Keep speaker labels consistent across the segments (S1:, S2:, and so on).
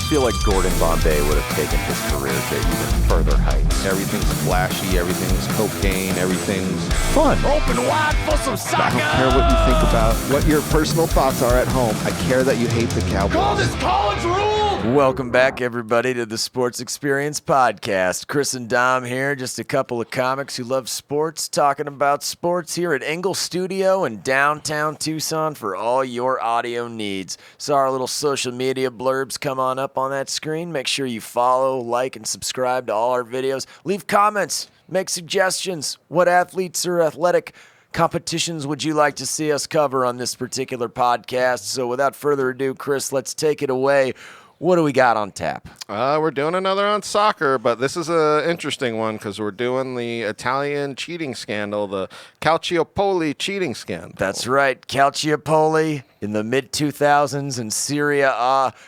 S1: feel like Gordon Bombay would have taken his career to even further heights.
S2: Everything's flashy, everything's cocaine, everything's
S1: Fun.
S3: Open wide for some soccer.
S2: I don't care what you think about what your personal thoughts are at home. I care that you hate the Cowboys.
S3: Call this college rule.
S4: Welcome back, everybody, to the Sports Experience Podcast. Chris and Dom here, just a couple of comics who love sports, talking about sports here at Engle Studio in downtown Tucson for all your audio needs. Saw our little social media blurbs come on up on that screen. Make sure you follow, like, and subscribe to all our videos. Leave comments, make suggestions. What athletes or athletic competitions would you like to see us cover on this particular podcast? So without further ado, Chris, let's take it away. What do we got on tap?
S2: We're doing another on soccer, but this is an interesting one because we're doing the Italian cheating scandal, the Calciopoli cheating scandal.
S4: That's right, Calciopoli in the mid-2000s in Serie.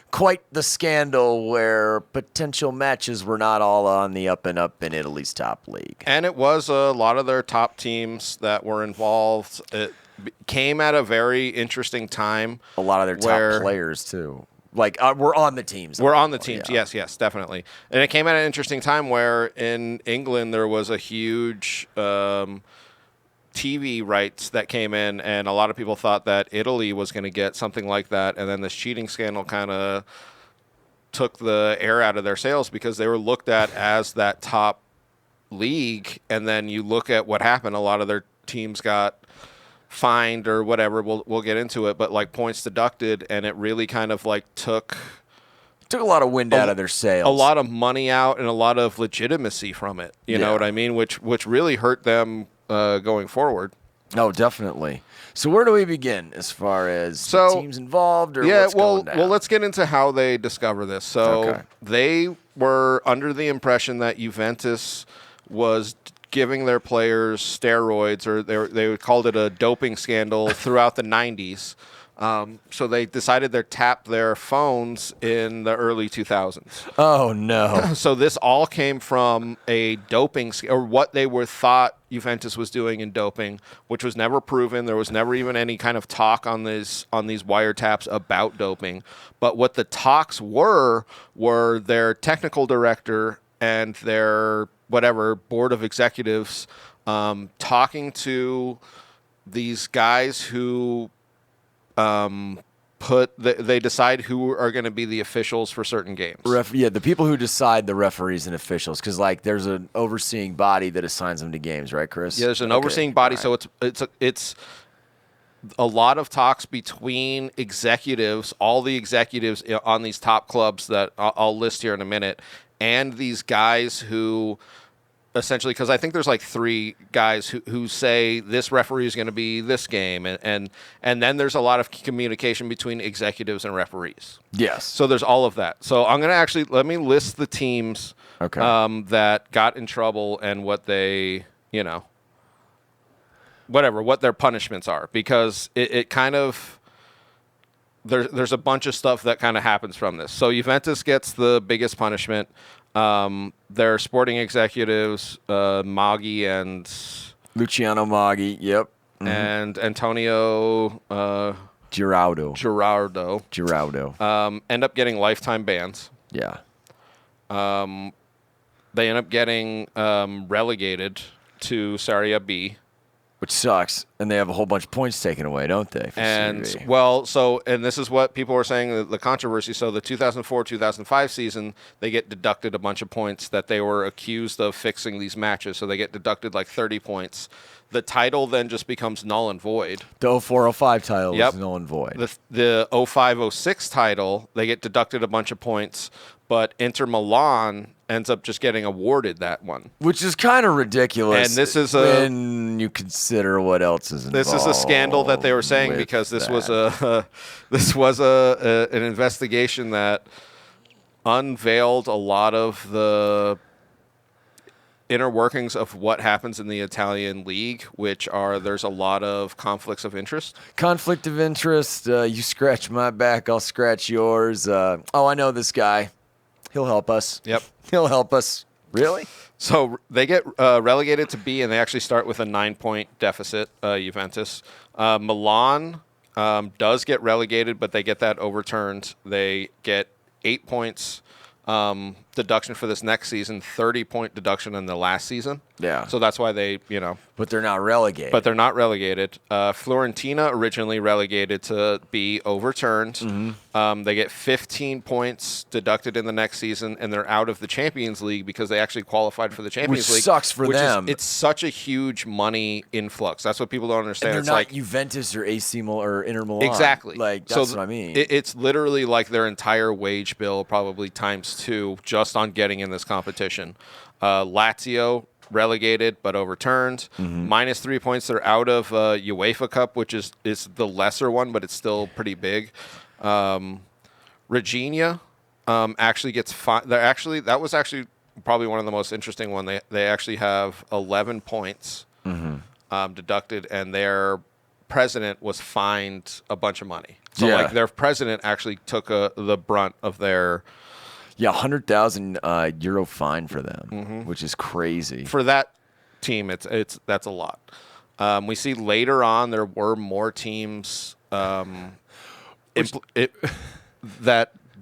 S4: Quite the scandal where potential matches were not all on the up and up in Italy's top league.
S2: And it was a lot of their top teams that were involved. It came at a very interesting time.
S4: A lot of their top players, too. Like, we're on the teams.
S2: We're on the teams, yeah. Yes, definitely. And it came at an interesting time where in England there was a huge TV rights that came in, and a lot of people thought that Italy was going to get something like that, and then this cheating scandal kind of took the air out of their sails because they were looked at as that top league, and then you look at what happened. A lot of their teams got fined or whatever, we'll get into it, but like points deducted, and it really kind of like took
S4: a lot of wind out of their sails.
S2: A lot of money out and a lot of legitimacy from it. You know what I mean? Which really hurt them going forward.
S4: Oh, definitely. So where do we begin as far as the teams involved or what's going down?
S2: Well, let's get into how they discover this. So they were under the impression that Juventus was giving their players steroids, or they called it a doping scandal throughout the 90s. So they decided to tap their phones in the early 2000s.
S4: Oh, no.
S2: So this all came from a doping, or what they were thought Juventus was doing in doping, which was never proven. There was never even any kind of talk on these wiretaps about doping. But what the talks were their technical director and their board of executives talking to these guys who they decide who are going to be the officials for certain games.
S4: The people who decide the referees and officials, because like there's an overseeing body that assigns them to games, right, Chris?
S2: Yeah, there's an overseeing body, so it's a lot of talks between executives, all the executives on these top clubs that I'll list here in a minute, and these guys who essentially, because I think there's like three guys who say this referee is going to be this game, and then there's a lot of communication between executives and referees.
S4: Yes.
S2: So there's all of that. So I'm going to let me list the teams that got in trouble and what they, what their punishments are, because it kind of, there's a bunch of stuff that kind of happens from this. So Juventus gets the biggest punishment. Their sporting executives, Maggi and
S4: Luciano Maggi, yep,
S2: and Antonio
S4: Giraudo,
S2: end up getting lifetime bans.
S4: Yeah.
S2: They end up getting relegated to Serie B.
S4: Which sucks, and they have a whole bunch of points taken away, don't they?
S2: And this is what people were saying, the controversy. So the 2004-2005 season, they get deducted a bunch of points that they were accused of fixing these matches. So they get deducted like 30 points. The title then just becomes null and void.
S4: The 04-05 title is null and void.
S2: The 05-06 title, they get deducted a bunch of points, but Inter Milan ends up just getting awarded that one.
S4: Which is kind of ridiculous.
S2: And this is
S4: when you consider what else is involved.
S2: This is a scandal that they were saying because this was an investigation that unveiled a lot of the inner workings of what happens in the Italian league, which are there's a lot of conflicts of interest.
S4: Conflict of interest. You scratch my back, I'll scratch yours. I know this guy. He'll help us.
S2: Yep.
S4: He'll help us. Really?
S2: So they get relegated to B, and they actually start with a 9-point deficit, Juventus. Milan does get relegated, but they get that overturned. They get 8 points deduction for this next season, 30-point deduction in the last season.
S4: Yeah.
S2: So that's why they,
S4: But they're not relegated.
S2: But they're not relegated. Fiorentina originally relegated to be overturned.
S4: Mm-hmm.
S2: They get 15 points deducted in the next season, and they're out of the Champions League because they actually qualified for the Champions League.
S4: Which sucks for them.
S2: It's such a huge money influx. That's what people don't understand.
S4: And they're
S2: it's
S4: not
S2: like
S4: Juventus or AC Milan or Inter Milan.
S2: Exactly.
S4: Like, that's what I mean.
S2: It's literally like their entire wage bill, probably times 2, just on getting in this competition. Lazio relegated but overturned. Minus 3 points. They're out of UEFA Cup, which is the lesser one, but it's still pretty big. Regina actually gets that was actually probably one of the most interesting one. They actually have 11 points deducted, and their president was fined a bunch of money. So like their president actually took the brunt of their.
S4: Yeah, 100,000 euro fine for them, which is crazy.
S2: For that team, that's a lot. We see later on there were more teams that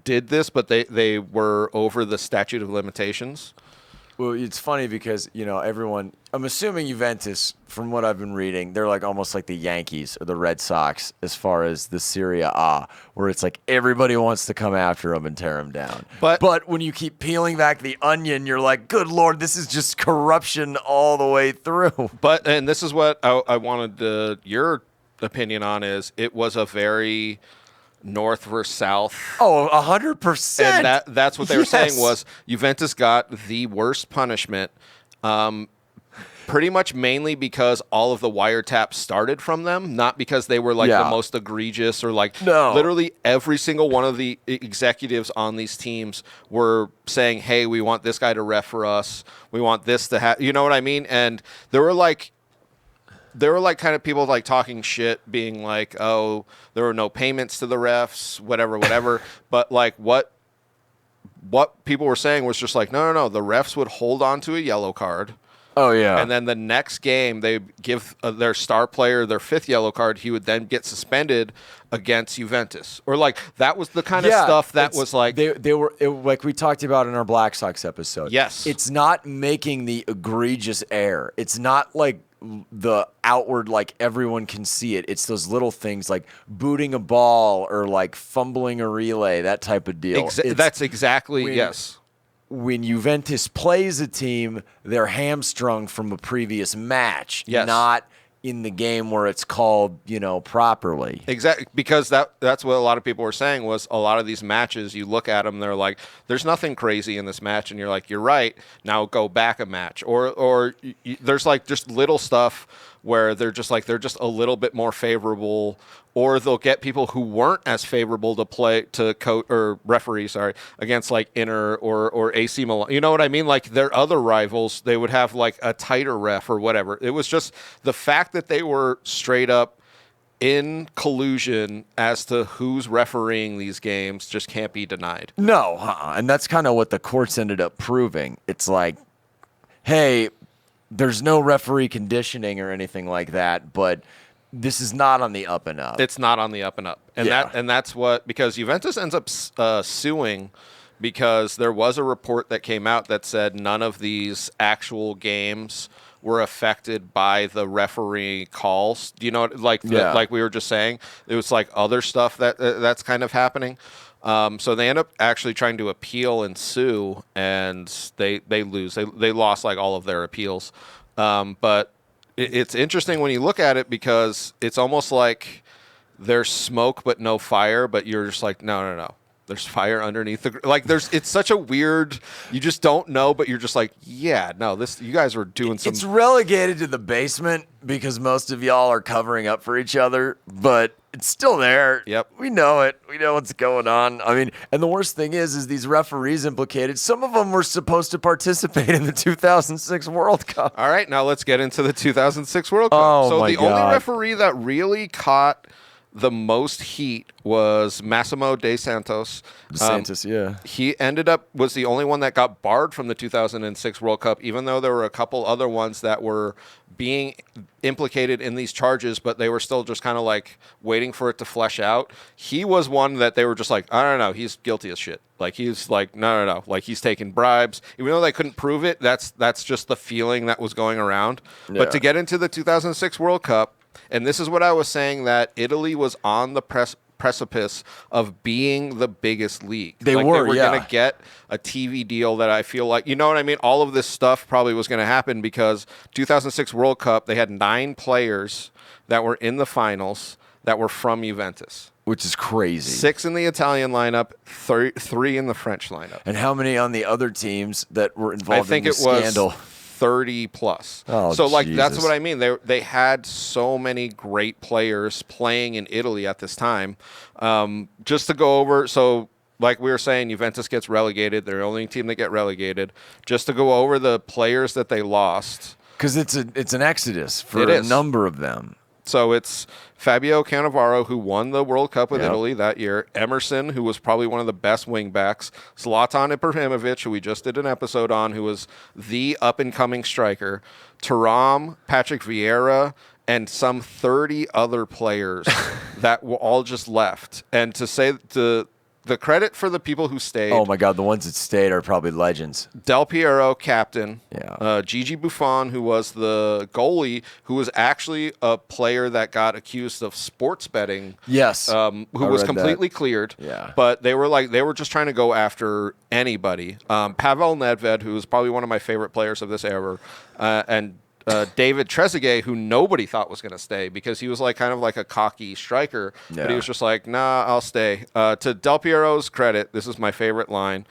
S2: did this, but they were over the statute of limitations.
S4: Well, it's funny because, everyone, I'm assuming Juventus, from what I've been reading, they're like almost like the Yankees or the Red Sox as far as the Serie A, where it's like everybody wants to come after them and tear them down. But when you keep peeling back the onion, you're like, good Lord, this is just corruption all the way through.
S2: And this is what I wanted your opinion on is it was a very North versus South.
S4: Oh, 100%.
S2: And that's what they were saying was Juventus got the worst punishment, pretty much mainly because all of the wiretaps started from them, not because they were like the most egregious or like literally every single one of the executives on these teams were saying, hey, we want this guy to ref for us. We want this to happen. You know what I mean? And there were like kind of people like talking shit, being like, oh, there were no payments to the refs, whatever. But like what people were saying was just like, no. The refs would hold on to a yellow card.
S4: Oh, yeah.
S2: And then the next game, they give their star player their 5th yellow card. He would then get suspended against Juventus. Or like that was the kind of stuff that was like.
S4: They were like we talked about in our Black Sox episode.
S2: Yes.
S4: It's not making the egregious error. It's not like the outward, like everyone can see it. It's those little things like booting a ball or like fumbling a relay, that type of deal.
S2: That's exactly, yes.
S4: When Juventus plays a team, they're hamstrung from a previous match, not in the game where it's called, properly.
S2: Exactly, because that's what a lot of people were saying was a lot of these matches, you look at them, they're like, there's nothing crazy in this match, and you're like, you're right, now go back a match. Or there's like just little stuff where they're just a little bit more favorable, or they'll get people who weren't as favorable to play to coach or referee, against like Inter or AC Milan. You know what I mean? Like their other rivals, they would have like a tighter ref or whatever. It was just the fact that they were straight up in collusion as to who's refereeing these games just can't be denied.
S4: No, and that's kind of what the courts ended up proving. It's like, hey, there's no referee conditioning or anything like that, but this is not on the up and up.
S2: It's not on the up and up. And that's what, because Juventus ends up suing because there was a report that came out that said none of these actual games were affected by the referee calls. Do you know, like we were just saying, it was like other stuff that's kind of happening. So they end up actually trying to appeal and sue, and they lose. They lost like all of their appeals. But it's interesting when you look at it because it's almost like there's smoke but no fire, but you're just like, no. There's fire underneath it's such a weird, you just don't know, but you're just like, yeah, no, you guys are doing some.
S4: It's relegated to the basement because most of y'all are covering up for each other, but it's still there.
S2: Yep.
S4: We know it. We know what's going on. I mean, and the worst thing is these referees implicated, some of them were supposed to participate in the 2006 World Cup.
S2: All right, now let's get into the 2006 World Cup.
S4: Oh,
S2: so
S4: my
S2: the
S4: God.
S2: only referee that really caught the most heat was Massimo De Santos.
S4: Yeah.
S2: He was the only one that got barred from the 2006 World Cup, even though there were a couple other ones that were being implicated in these charges, but they were still just kind of like waiting for it to flesh out. He was one that they were just like, I don't know, he's guilty as shit. Like, he's like, no. Like, he's taking bribes. Even though they couldn't prove it, that's just the feeling that was going around.
S4: Yeah.
S2: But to get into the 2006 World Cup, and this is what I was saying, that Italy was on the precipice of being the biggest league.
S4: They
S2: were
S4: yeah.
S2: going to get a TV deal that I feel like, you know what I mean? All of this stuff probably was going to happen because 2006 World Cup, they had 9 players that were in the finals that were from Juventus.
S4: Which is crazy.
S2: 6 in the Italian lineup, 3 in the French lineup.
S4: And how many on the other teams that were involved in the scandal?
S2: I think it was 30 plus.
S4: Oh,
S2: so, like, that's
S4: Jesus.
S2: what I mean. They had so many great players playing in Italy at this time. Just to go over, so like we were saying, Juventus gets relegated. They're the only team that get relegated. Just to go over the players that they lost.
S4: Because it's an exodus for a number of them.
S2: So it's Fabio Cannavaro, who won the World Cup with Italy that year. Emerson, who was probably one of the best wing backs. Zlatan Ibrahimovic, who we just did an episode on, who was the up-and-coming striker. Thuram, Patrick Vieira, and some 30 other players that were all just left. And to say the credit for the people who stayed.
S4: Oh, my God. The ones that stayed are probably legends.
S2: Del Piero, captain.
S4: Yeah.
S2: Gigi Buffon, who was the goalie, who was actually a player that got accused of sports betting.
S4: Yes.
S2: Who was completely cleared.
S4: Yeah.
S2: But they were just trying to go after anybody. Pavel Nedved, who was probably one of my favorite players of this era, and David Trezeguet, who nobody thought was going to stay because he was like kind of like a cocky striker, but he was just like, nah, I'll stay. To Del Piero's credit, this is my favorite line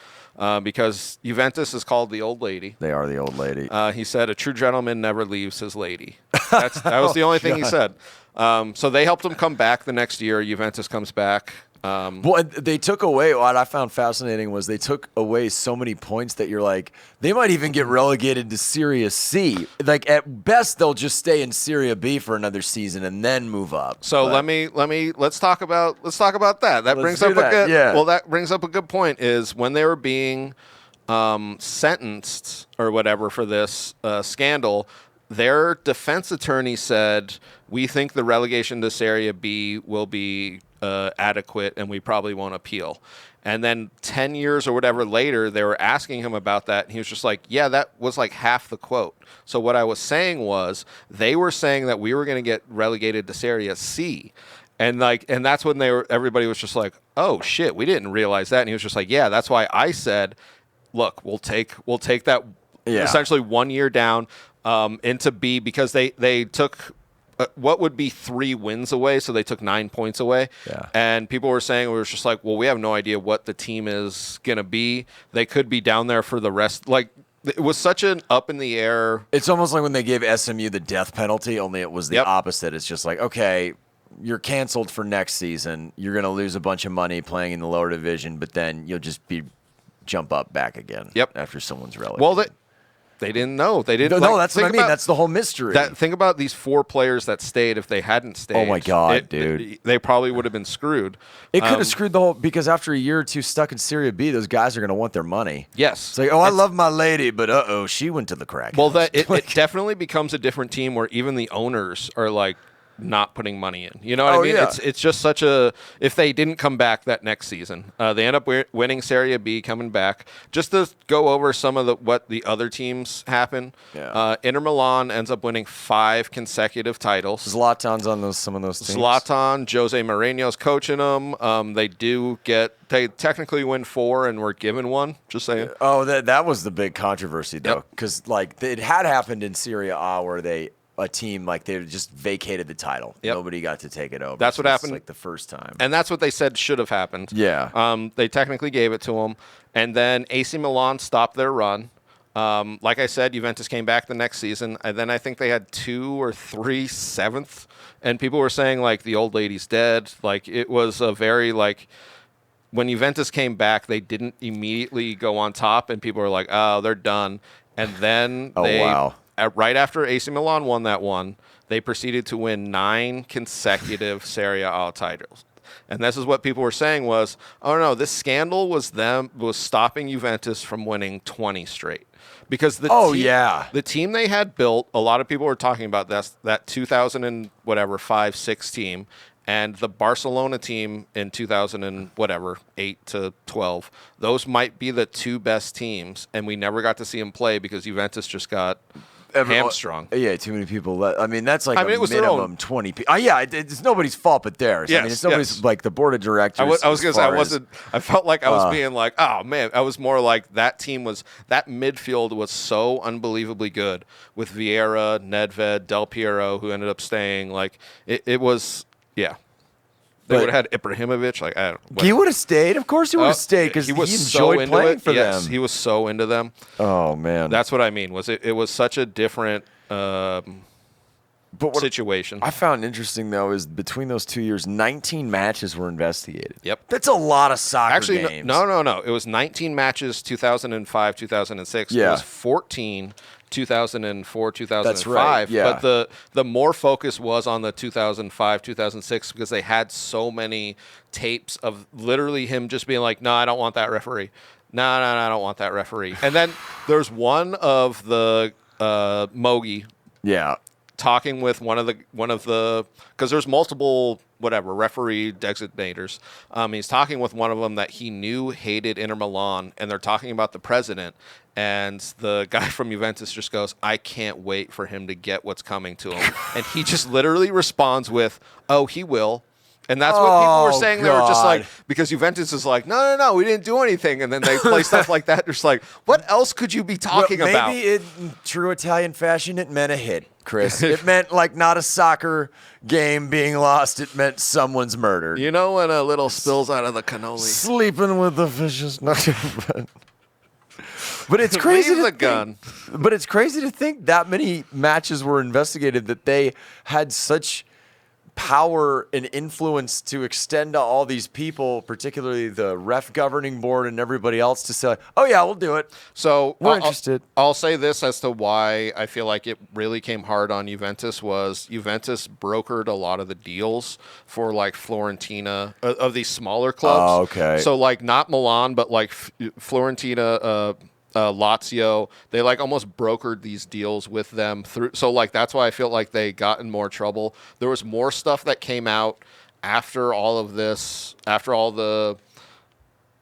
S2: because Juventus is called the old lady.
S4: They are the old lady.
S2: He said, a true gentleman never leaves his lady. That was the only thing he said. So they helped him come back the next year. Juventus comes back.
S4: Well, they took away, what I found fascinating was they took away so many points that you're like, they might even get relegated to Serie C. Like, at best, they'll just stay in Serie B for another season and then move up.
S2: So let's talk about that. That brings up a good point. Is when they were being sentenced or whatever for this scandal, their defense attorney said, we think the relegation to Serie B will be adequate and we probably won't appeal. And then 10 years or whatever later, they were asking him about that. And he was just like, yeah, that was like half the quote. So what I was saying was they were saying that we were going to get relegated to Serie C. And that's when everybody was just like, oh shit, we didn't realize that. And he was just like, yeah, that's why I said, look, we'll take that essentially 1 year down into B because they took what would be 3 wins away, so they took 9 points away.
S4: Yeah.
S2: And people were saying, we were just like, well, we have no idea what the team is going to be. They could be down there for the rest. Like, it was such an up in the air.
S4: It's almost like when they gave SMU the death penalty, only it was the opposite. It's just like, okay, you're canceled for next season. You're going to lose a bunch of money playing in the lower division, but then you'll just jump up back again after someone's relegated.
S2: Well, they didn't know. They didn't.
S4: No, that's what I mean. That's the whole mystery.
S2: Think about these 4 players that stayed. If they hadn't stayed,
S4: oh my God, dude,
S2: they probably would have been screwed.
S4: It could have screwed the whole, because after a year or two stuck in Serie B, those guys are going to want their money.
S2: Yes.
S4: It's like, I love my lady, but she went to the crack.
S2: Well, it definitely becomes a different team where even the owners are like not putting money in. You know what I mean?
S4: Yeah.
S2: It's just such a. If they didn't come back that next season, they end up winning Serie B, coming back. Just to go over some of what the other teams happen.
S4: Yeah.
S2: Inter Milan ends up winning 5 consecutive titles.
S4: Zlatan's on some of those teams.
S2: Zlatan, Jose Mourinho's coaching them. They technically win 4 and were given 1. Just saying.
S4: Oh, that was the big controversy though, because it had happened in Serie A where they just vacated the title. Nobody got to take it over.
S2: That's what happened.
S4: Like the first time.
S2: And that's what they said should have happened.
S4: Yeah.
S2: They technically gave it to them. And then AC Milan stopped their run. Like I said, Juventus came back the next season. And then I think they had 2 or 3 7th. And people were saying, like, the old lady's dead. Like, it was a very, like, when Juventus came back, they didn't immediately go on top. And people were like, oh, they're done. And then right after AC Milan won that one, they proceeded to win 9 consecutive Serie A titles. And this is what people were saying was, oh no, this scandal was stopping Juventus from winning 20 straight. Because the team they had built, a lot of people were talking about that 2000 and whatever 5-6 team, and the Barcelona team in 2000 and whatever 8 to 12. Those might be the 2 best teams, and we never got to see them play because Juventus just got hamstrung.
S4: Yeah, too many people. That's like
S2: it was
S4: minimum 20 people. It's nobody's fault but theirs.
S2: Yes,
S4: it's nobody's like the board of directors.
S2: I was going to say I felt like I was being like, oh man, I was more like that midfield was so unbelievably good with Vieira, Nedved, Del Piero, who ended up staying. Like it was, yeah. They would have had Ibrahimovic. Like
S4: he would have stayed. Of course, he would have stayed because he enjoyed playing for them.
S2: He was so into them.
S4: Oh man,
S2: that's what I mean. It was such a different situation.
S4: I found interesting though is between those 2 years, 19 matches were investigated.
S2: Yep,
S4: that's a lot of soccer games.
S2: No. It was 19 matches, 2005, 2006. Yeah. It was 14. 2004, 2005.
S4: That's right, yeah.
S2: But the more focus was on the 2005, 2006 because they had so many tapes of literally him just being like, no, I don't want that referee. No, I don't want that referee. And then there's one of the Mogi.
S4: Yeah.
S2: Talking with one of the because there's multiple referee designators. He's talking with one of them that he knew hated Inter Milan, and they're talking about the president. And the guy from Juventus just goes, I can't wait for him to get what's coming to him. And he just literally responds with, oh, he will. And that's what people were saying.
S4: God.
S2: They were just like, because Juventus is like, no, we didn't do anything. And then they play stuff like that. They're just like, what else could you be talking about?
S4: Maybe in true Italian fashion, it meant a hit, Chris. It meant like not a soccer game being lost. It meant someone's murdered.
S2: You know when a little spills out of the cannoli?
S4: Sleeping with the fishes. But it's crazy But it's crazy to think that many matches were investigated, that they had such power and influence to extend to all these people, particularly the ref governing board and everybody else, to say, oh yeah, we'll do it.
S2: So
S4: we're interested.
S2: I'll say this as to why I feel like it really came hard on Juventus was Juventus brokered a lot of the deals for like Fiorentina of these smaller clubs.
S4: Oh, okay.
S2: So like not Milan, but like Fiorentina, Lazio, they like almost brokered these deals with them through. So like that's why I feel like they got in more trouble. There was more stuff that came out after all of this, after all the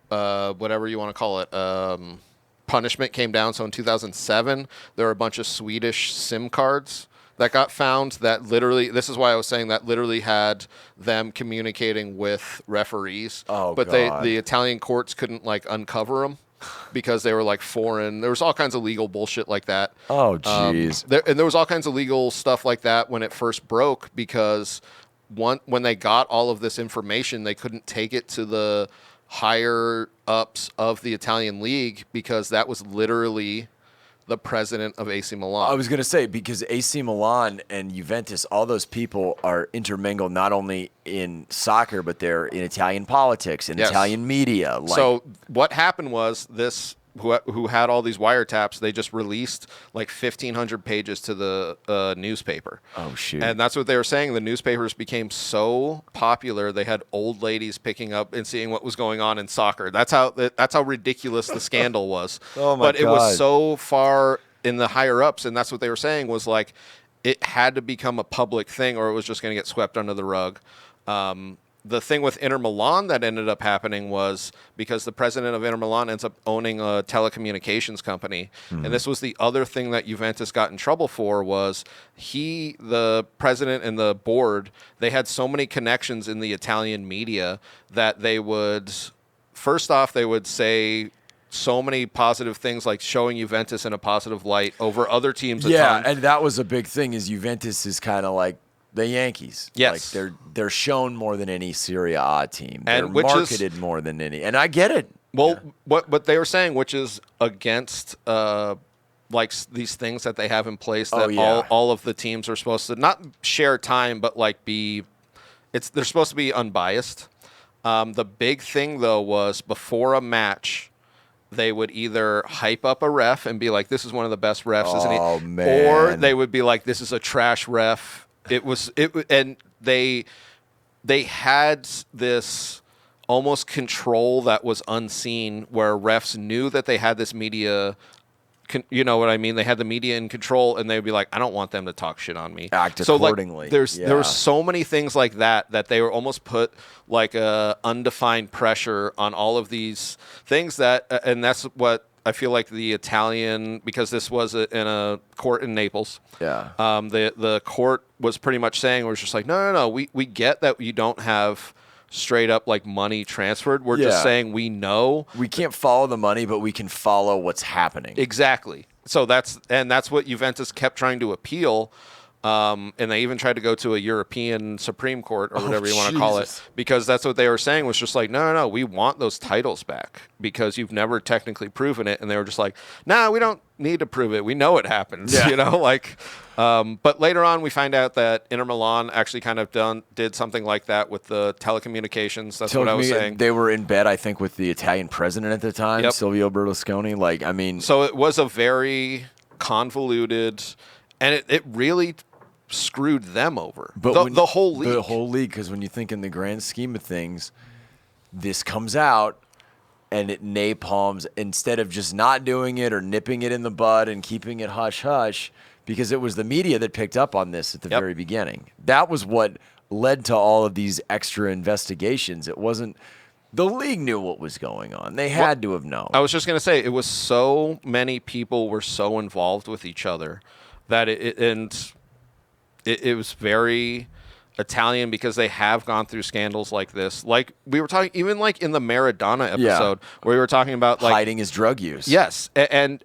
S2: whatever you want to call it, punishment came down. So in 2007, there were a bunch of Swedish SIM cards that got found that literally, this is why I was saying that literally had them communicating with referees.
S4: Oh,
S2: but
S4: God.
S2: the Italian courts couldn't like uncover them because they were like foreign. There was all kinds of legal bullshit like that.
S4: Oh, jeez.
S2: There was all kinds of legal stuff like that when it first broke because when they got all of this information, they couldn't take it to the higher ups of the Italian league because that was literally the president of AC Milan.
S4: I was going to say, because AC Milan and Juventus, all those people are intermingled not only in soccer, but they're in Italian politics and Italian media.
S2: So what happened was this, who had all these wiretaps, they just released like 1,500 pages to the newspaper.
S4: Oh, shoot.
S2: And that's what they were saying. The newspapers became so popular, they had old ladies picking up and seeing what was going on in soccer. That's how ridiculous the scandal was.
S4: Oh, my God.
S2: But it was so far in the higher ups, and that's what they were saying was like it had to become a public thing or it was just going to get swept under the rug. The thing with Inter Milan that ended up happening was because the president of Inter Milan ends up owning a telecommunications company. Mm-hmm. And this was the other thing that Juventus got in trouble for was the president and the board, they had so many connections in the Italian media that they would, first off, they would say so many positive things like showing Juventus in a positive light over other teams.
S4: Yeah, and that was a big thing is Juventus is kind of like the Yankees.
S2: Yes.
S4: Like they're shown more than any Serie A team. They're marketed more than any. And I get it.
S2: Well, what they were saying, which is against like these things that they have in place that all of the teams are supposed to not share time, but like they're supposed to be unbiased. The big thing though was before a match, they would either hype up a ref and be like, "This is one of the best refs," isn't he?
S4: Oh, man.
S2: Or they would be like, "This is a trash ref." And they had this almost control that was unseen, where refs knew that they had this media. You know what I mean? They had the media in control, and they'd be like, "I don't want them to talk shit on me."
S4: Act
S2: so
S4: accordingly.
S2: Like, there were so many things like that they were almost put like a undefined pressure on all of these things and that's what I feel like the Italian, because this was in a court in Naples.
S4: Yeah.
S2: The court was pretty much saying, we're just like, no, we get that you don't have straight up like money transferred. We're just saying we know
S4: we can't follow the money, but we can follow what's happening.
S2: Exactly. So that's what Juventus kept trying to appeal. And they even tried to go to a European Supreme Court or whatever you want to call it, because that's what they were saying was just like, no, we want those titles back because you've never technically proven it. And they were just like, nah, we don't need to prove it. We know it happens, but later on we find out that Inter Milan actually kind of did something like that with the telecommunications. That's what I was saying.
S4: They were in bed, I think, with the Italian president at the time, Silvio Berlusconi. So
S2: it was a very convoluted, and it really screwed them over.
S4: But
S2: the whole league.
S4: The whole league, because when you think in the grand scheme of things, this comes out and it napalms, instead of just not doing it or nipping it in the bud and keeping it hush-hush, because it was the media that picked up on this at the very beginning. That was what led to all of these extra investigations. It wasn't – the league knew what was going on. They had to have known.
S2: I was just going to say, it was so many people were so involved with each other that it was very Italian, because they have gone through scandals like this. Like we were talking, even like in the Maradona episode, where we were talking about like
S4: hiding his drug use.
S2: Yes, and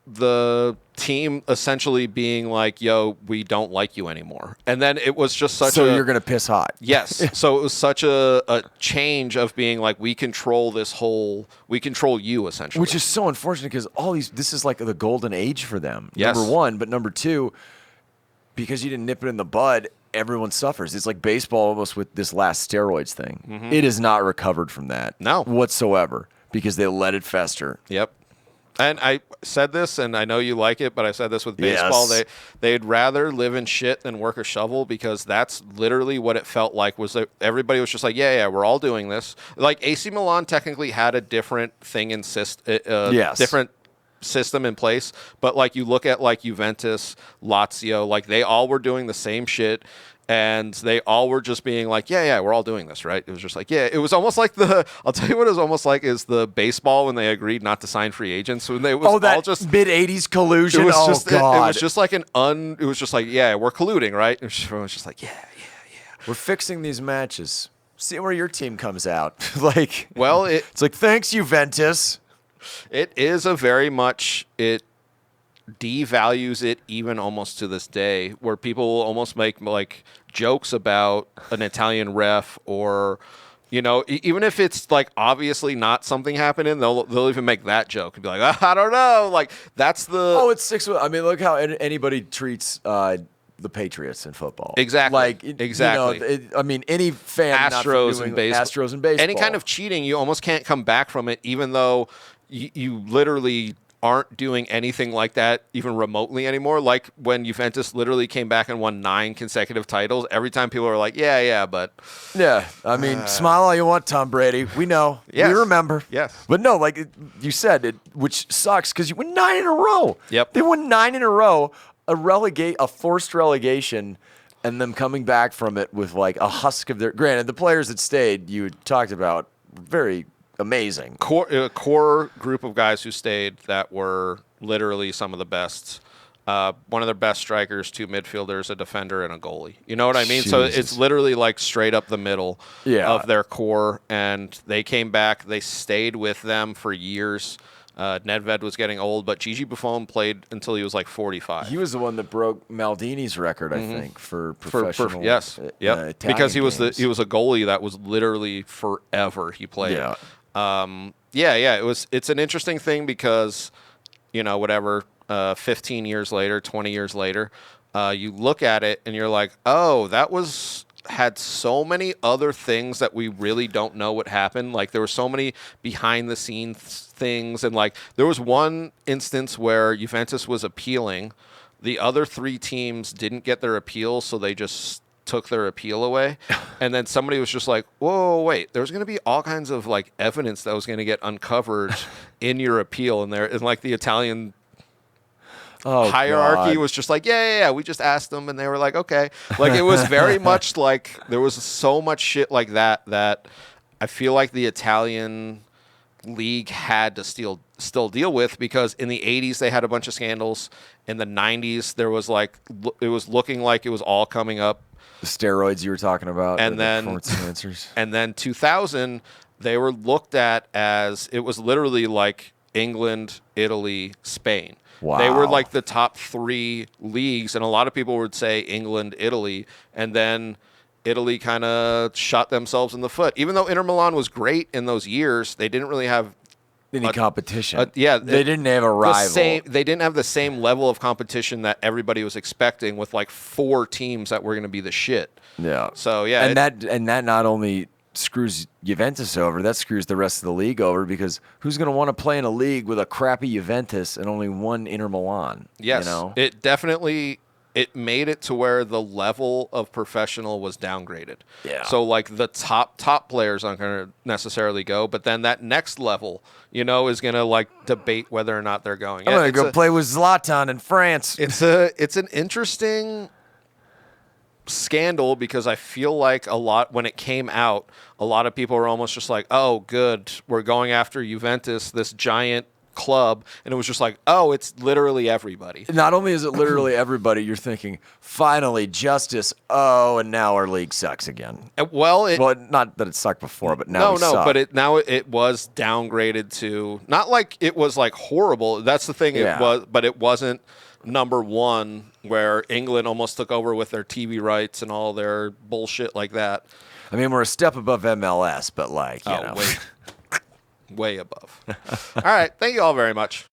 S2: the team essentially being like, "Yo, we don't like you anymore," and then it was just such.
S4: So you're gonna piss hot.
S2: Yes. So it was such a change of being like, we control you essentially,
S4: which is so unfortunate, because this is like the golden age for them.
S2: Yes.
S4: Number one, but number two, because you didn't nip it in the bud, everyone suffers. It's like baseball almost with this last steroids thing. Mm-hmm. It is not recovered from that.
S2: No.
S4: Whatsoever, because they let it fester.
S2: Yep. And I said this, and I know you like it, but I said this with baseball.
S4: Yes.
S2: They'd rather live in shit than work a shovel, because that's literally what it felt like. Was that everybody was just like, yeah, we're all doing this. Like AC Milan technically had a different thing different system in place, but like you look at like Juventus, Lazio, like they all were doing the same shit. And they all were just being like, yeah, we're all doing this, right? It was just like, yeah. It was almost like I'll tell you what it was almost like is the baseball when they agreed not to sign free agents. When they was
S4: that
S2: all just
S4: mid-'80s collusion.
S2: It was
S4: God.
S2: It was just like it was just like, yeah, we're colluding, right? It was just like, yeah.
S4: We're fixing these matches. See where your team comes out. Like,
S2: well,
S4: it's like, thanks, Juventus.
S2: It is a very much it devalues it even almost to this day, where people will almost make like jokes about an Italian ref, or even if it's like obviously not something happening, they'll even make that joke and be like, I don't know, like that's the
S4: it's 6. I mean, look how anybody treats the Patriots in football.
S2: Exactly.
S4: I mean, any fan
S2: Astros and baseball, any kind of cheating, you almost can't come back from it, even though you literally aren't doing anything like that even remotely anymore. Like when Juventus literally came back and won 9 consecutive titles, every time people are like, but...
S4: Yeah, I mean, smile all you want, Tom Brady. We know.
S2: Yes.
S4: We remember.
S2: Yes.
S4: But no, like you said, which sucks, because you won 9 in a row.
S2: Yep.
S4: They won 9 in a row, a forced relegation, and them coming back from it with like a husk of their... Granted, the players that stayed, you talked about, very... amazing.
S2: Core group of guys who stayed that were literally some of the best. One of their best strikers, 2 midfielders, a defender, and a goalie. You know what I mean?
S4: Jesus.
S2: So it's literally like straight up the middle of their core. And they came back. They stayed with them for years. Nedved was getting old, but Gigi Buffon played until he was like 45.
S4: He was the one that broke Maldini's record, I think, for professional.
S2: Yep. Because he was a goalie that was literally forever he played.
S4: Yeah.
S2: It's an interesting thing because, 15 years later, 20 years later, you look at it and you're like, oh, that was had so many other things that we really don't know what happened. Like there were so many behind the scenes things, and like there was one instance where Juventus was appealing. The other 3 teams didn't get their appeal, so they just took their appeal away. And then somebody was just like, whoa, wait, there's going to be all kinds of like evidence that was going to get uncovered in your appeal. And like the Italian hierarchy was just like, yeah, we just asked them, and they were like, okay. Like it was very much like there was so much shit like that I feel like the Italian league had to still deal with, because in the 80s they had a bunch of scandals. In the 90s there was like it was looking like it was all coming up.
S4: The steroids you were talking about,
S2: and then 2000 they were looked at as, it was literally like England, Italy, Spain.
S4: Wow.
S2: They were like the top 3 leagues, and a lot of people would say England, Italy, and then Italy kind of shot themselves in the foot. Even though Inter Milan was great in those years, they didn't really have
S4: any competition.
S2: They
S4: didn't have a rival.
S2: They didn't have the same level of competition that everybody was expecting, with like 4 teams that were going to be the shit.
S4: Yeah.
S2: So yeah,
S4: and that not only screws Juventus over, that screws the rest of the league over, because who's going to want to play in a league with a crappy Juventus and only one Inter Milan?
S2: Yes,
S4: you know?
S2: It definitely. It made it to where the level of professional was downgraded.
S4: Yeah.
S2: So like the top players aren't going to necessarily go, but then that next level, is going to like debate whether or not they're going.
S4: I'm going to go play with Zlatan in France.
S2: It's an interesting scandal, because I feel like when it came out, a lot of people were almost just like, oh, good, we're going after Juventus, this giant club, and it was just like, oh, it's literally everybody.
S4: Not only is it literally everybody, you're thinking, finally, justice. Oh, and now our league sucks again.
S2: Well,
S4: not that it sucked before, but now
S2: but it was downgraded to, not like it was like horrible. That's the thing.
S4: Yeah.
S2: It was, but it wasn't number 1, where England almost took over with their TV rights and all their bullshit like that.
S4: I mean, we're a step above MLS, but like, you know.
S2: Way above. All right. Thank you all very much.